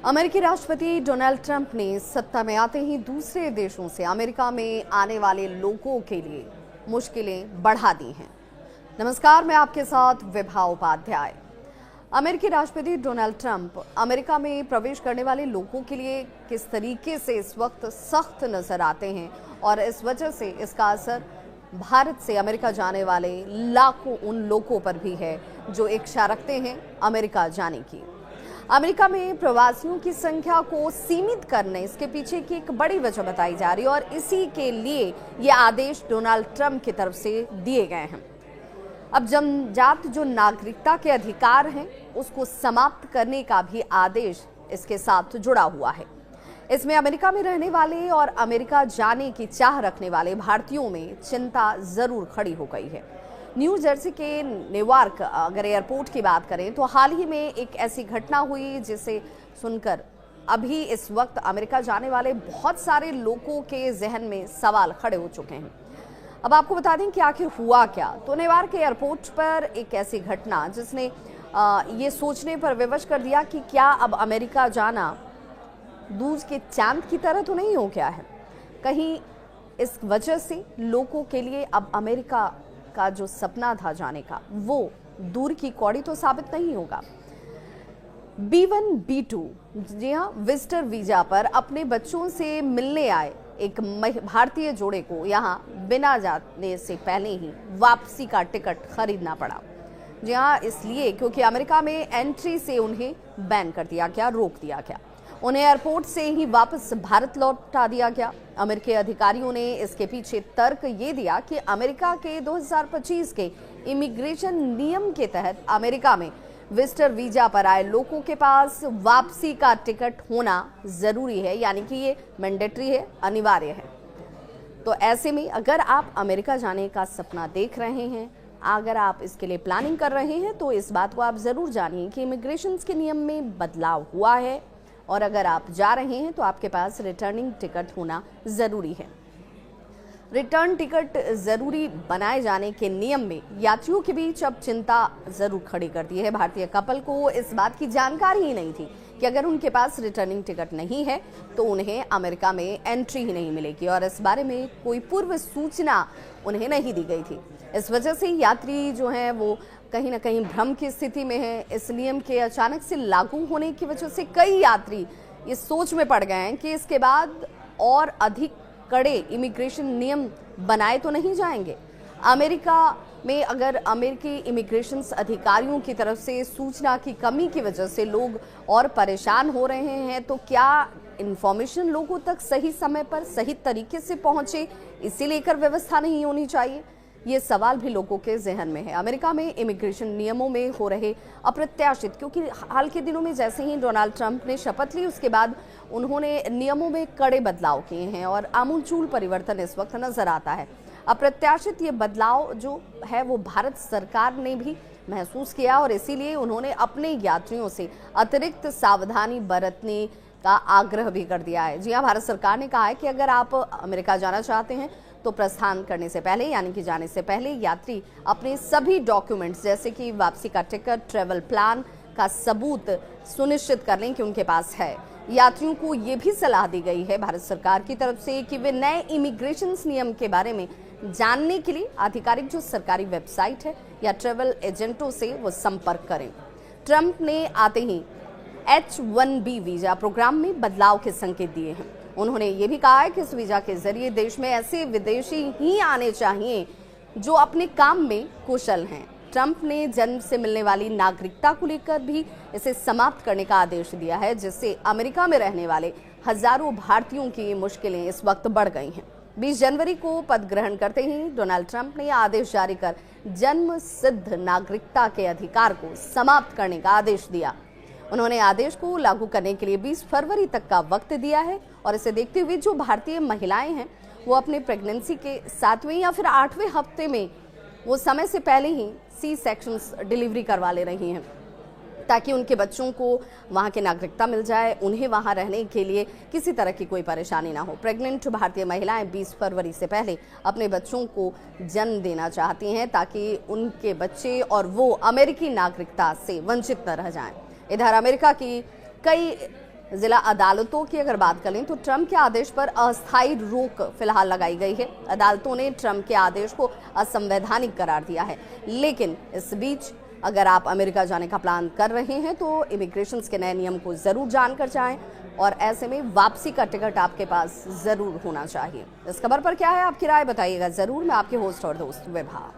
अमेरिकी राष्ट्रपति Donald Trump ने सत्ता में आते ही दूसरे देशों से अमेरिका में आने वाले लोगों के लिए मुश्किलें बढ़ा दी हैं। नमस्कार, मैं आपके साथ विभा उपाध्याय। अमेरिकी राष्ट्रपति डोनाल्ड ट्रंप अमेरिका में प्रवेश करने वाले लोगों के लिए किस तरीके से इस वक्त सख्त नजर आते हैं और इस वजह से इसका असर भारत से अमेरिका जाने वाले लाखों उन लोगों पर भी है जो इच्छा रखते हैं अमेरिका जाने की। अमेरिका में प्रवासियों की संख्या को सीमित करने इसके पीछे की एक बड़ी वजह बताई जा रही है और इसी के लिए ये आदेश डोनाल्ड ट्रंप की तरफ से दिए गए हैं। अब जन्मजात जो नागरिकता के अधिकार हैं उसको समाप्त करने का भी आदेश इसके साथ जुड़ा हुआ है। इसमें अमेरिका में रहने वाले और अमेरिका जाने की चाह रखने वाले भारतीयों में चिंता जरूर खड़ी हो गई है। न्यू जर्सी के नेवार्क अगर एयरपोर्ट की बात करें तो हाल ही में एक ऐसी घटना हुई जिसे सुनकर अभी इस वक्त अमेरिका जाने वाले बहुत सारे लोगों के जहन में सवाल खड़े हो चुके हैं। अब आपको बता दें कि आखिर हुआ क्या। तो नेवार्क एयरपोर्ट पर एक ऐसी घटना जिसने ये सोचने पर विवश कर दिया कि क्या अब अमेरिका जाना दूज के चांद की तरह तो नहीं हो गया है। कहीं इस वजह से लोगों के लिए अब अमेरिका का जो सपना था जाने का वो दूर की कौड़ी तो साबित नहीं होगा। B1 B2 जी हाँ, विजिटर वीजा पर अपने बच्चों से मिलने आए एक भारतीय जोड़े को यहाँ बिना जाने से पहले ही वापसी का टिकट खरीदना पड़ा। जी हाँ, इसलिए क्योंकि अमेरिका में एंट्री से उन्हें बैन कर दिया गया, रोक दिया गया। उन्हें एयरपोर्ट से ही वापस भारत लौटा दिया गया। अमेरिकी अधिकारियों ने इसके पीछे तर्क ये दिया कि अमेरिका के 2025 के इमिग्रेशन नियम के तहत अमेरिका में विजिटर वीजा पर आए लोगों के पास वापसी का टिकट होना जरूरी है, यानी कि ये मैंडेटरी है, अनिवार्य है। तो ऐसे में अगर आप अमेरिका जाने का सपना देख रहे हैं, अगर आप इसके लिए प्लानिंग कर रहे हैं, तो इस बात को आप जरूर जानिए कि इमिग्रेशन के नियम में बदलाव हुआ है और अगर आप जा रहे हैं तो आपके पास रिटर्निंग टिकट होना जरूरी है। रिटर्न टिकट जरूरी बनाए जाने के नियम में यात्रियों के बीच अब चिंता जरूर खड़ी कर दी है। भारतीय कपल को इस बात की जानकारी ही नहीं थी कि अगर उनके पास रिटर्निंग टिकट नहीं है तो उन्हें अमेरिका में एंट्री ही नहीं मिलेगी और इस बारे में कोई पूर्व सूचना उन्हें नहीं दी गई थी। इस वजह से यात्री जो हैं वो कहीं ना कहीं भ्रम की स्थिति में है। इस नियम के अचानक से लागू होने की वजह से कई यात्री इस सोच में पड़ गए हैं कि इसके बाद और अधिक कड़े इमिग्रेशन नियम बनाए तो नहीं जाएंगे। अमेरिका में अगर अमेरिकी इमिग्रेशन अधिकारियों की तरफ से सूचना की कमी की वजह से लोग और परेशान हो रहे हैं तो क्या इंफॉर्मेशन लोगों तक सही समय पर सही तरीके से पहुंचे, इसी लेकर व्यवस्था नहीं होनी चाहिए? ये सवाल भी लोगों के जहन में है। अमेरिका में इमिग्रेशन नियमों में हो रहे अप्रत्याशित, क्योंकि हाल के दिनों में जैसे ही डोनाल्ड ट्रंप ने शपथ ली उसके बाद उन्होंने नियमों में कड़े बदलाव किए हैं और आमूलचूल परिवर्तन इस वक्त नजर आता है। अप्रत्याशित ये बदलाव जो है वो भारत सरकार ने भी महसूस किया और इसीलिए उन्होंने अपने यात्रियों से अतिरिक्त सावधानी बरतने का आग्रह भी कर दिया है। जी हाँ, भारत सरकार ने कहा है कि अगर आप अमेरिका जाना चाहते हैं तो प्रस्थान करने से पहले यानी कि जाने से पहले यात्री अपने सभी डॉक्यूमेंट्स जैसे कि वापसी का टिकट, ट्रैवल प्लान का सबूत सुनिश्चित कर लें कि उनके पास है। यात्रियों को ये भी सलाह दी गई है भारत सरकार की तरफ से कि वे नए इमिग्रेशन नियम के बारे में जानने के लिए आधिकारिक जो सरकारी वेबसाइट है या ट्रैवल एजेंटों से वो संपर्क करें। ट्रंप ने आते ही H1B वीजा प्रोग्राम में बदलाव के संकेत दिए हैं। उन्होंने ये भी कहा है कि इस वीजा के जरिए देश में ऐसे विदेशी ही आने चाहिए जो अपने काम में कुशल हैं। ट्रंप ने जन्म से मिलने वाली नागरिकता को लेकर भी इसे समाप्त करने का आदेश दिया है, जिससे अमेरिका में रहने वाले हजारों भारतीयों की मुश्किलें इस वक्त बढ़ गई हैं। 20 जनवरी को पद ग्रहण करते ही डोनाल्ड ट्रंप ने आदेश जारी कर जन्म सिद्ध नागरिकता के अधिकार को समाप्त करने का आदेश दिया। उन्होंने आदेश को लागू करने के लिए 20 फरवरी तक का वक्त दिया है और इसे देखते हुए जो भारतीय महिलाएं हैं वो अपने प्रेगनेंसी के 7वें या फिर 8वें हफ्ते में वो समय से पहले ही सी सेक्शंस डिलीवरी करवा ले रही हैं ताकि उनके बच्चों को वहां की नागरिकता मिल जाए, उन्हें वहां रहने के लिए किसी तरह की कोई परेशानी ना हो। प्रेग्नेंट भारतीय महिलाएं 20 फरवरी से पहले अपने बच्चों को जन्म देना चाहती हैं ताकि उनके बच्चे और वो अमेरिकी नागरिकता से वंचित न रह जाएं। इधर अमेरिका की कई जिला अदालतों की अगर बात करें तो ट्रंप के आदेश पर अस्थायी रोक फिलहाल लगाई गई है। अदालतों ने ट्रंप के आदेश को असंवैधानिक करार दिया है। लेकिन इस बीच अगर आप अमेरिका जाने का प्लान कर रहे हैं तो इमिग्रेशन के नए नियम को जरूर जानकर जाएं और ऐसे में वापसी का टिकट आपके पास जरूर होना चाहिए। इस खबर पर क्या है आपकी राय, बताइएगा जरूर। मैं आपके होस्ट और दोस्त विभा।